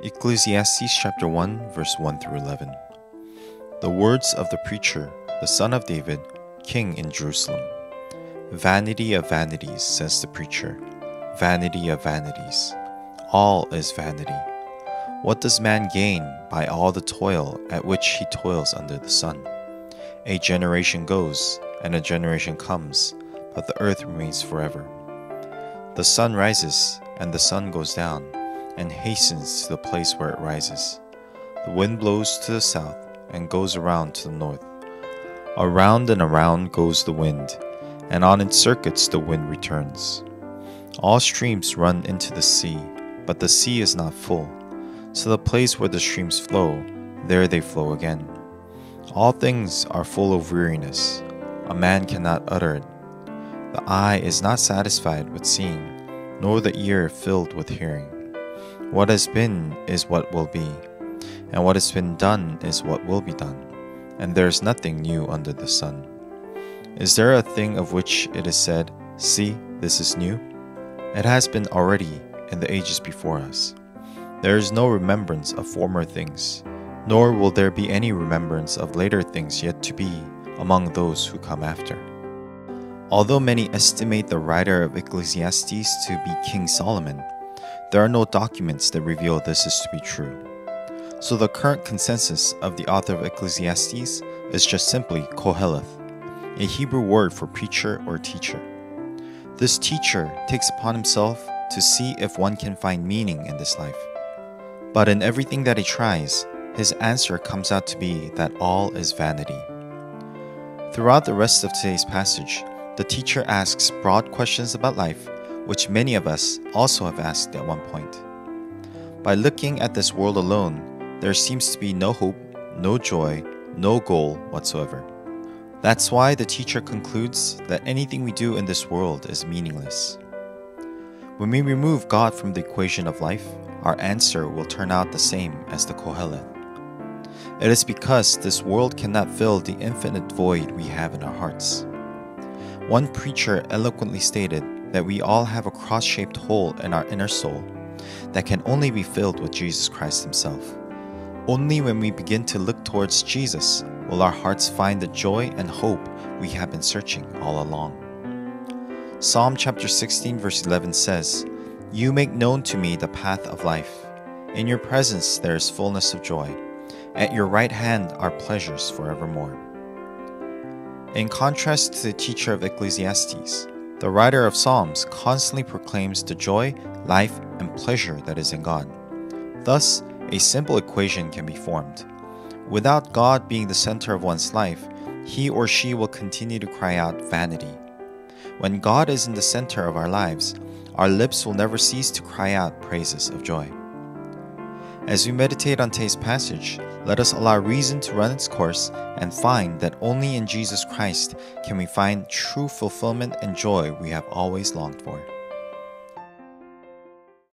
Ecclesiastes chapter 1 verse 1 through 11. The words of the preacher, the son of David, king in Jerusalem. Vanity of vanities, says the preacher. Vanity of vanities. All is vanity. What does man gain by all the toil at which he toils under the sun? A generation goes, and a generation comes, but the earth remains forever. The sun rises, and the sun goes down, and hastens to the place where it rises. The wind blows to the south, and goes around to the north. Around and around goes the wind, and on its circuits the wind returns. All streams run into the sea, but the sea is not full. To the place where the streams flow, there they flow again. All things are full of weariness. A man cannot utter it. The eye is not satisfied with seeing, nor the ear filled with hearing. What has been is what will be, and what has been done is what will be done, and there is nothing new under the sun. Is there a thing of which it is said, "See, this is new"? It has been already in the ages before us. There is no remembrance of former things, nor will there be any remembrance of later things yet to be among those who come after. Although many estimate the writer of Ecclesiastes to be King Solomon, there are no documents that reveal this is to be true. So the current consensus of the author of Ecclesiastes is just simply Koheleth, a Hebrew word for preacher or teacher. This teacher takes upon himself to see if one can find meaning in this life. But in everything that he tries, his answer comes out to be that all is vanity. Throughout the rest of today's passage, the teacher asks broad questions about life, which many of us also have asked at one point. By looking at this world alone, there seems to be no hope, no joy, no goal whatsoever. That's why the teacher concludes that anything we do in this world is meaningless. When we remove God from the equation of life, our answer will turn out the same as the Koheleth. It is because this world cannot fill the infinite void we have in our hearts. One preacher eloquently stated that we all have a cross-shaped hole in our inner soul that can only be filled with Jesus Christ himself. Only when we begin to look towards Jesus will our hearts find the joy and hope we have been searching all along. Psalm chapter 16 verse 11 says, "You make known to me the path of life. In your presence there is fullness of joy. At your right hand are pleasures forevermore." In contrast to the teacher of Ecclesiastes, the writer of Psalms constantly proclaims the joy, life, and pleasure that is in God. Thus, a simple equation can be formed. Without God being the center of one's life, he or she will continue to cry out vanity. When God is in the center of our lives, our lips will never cease to cry out praises of joy. As we meditate on today's passage, let us allow reason to run its course and find that only in Jesus Christ can we find true fulfillment and joy we have always longed for.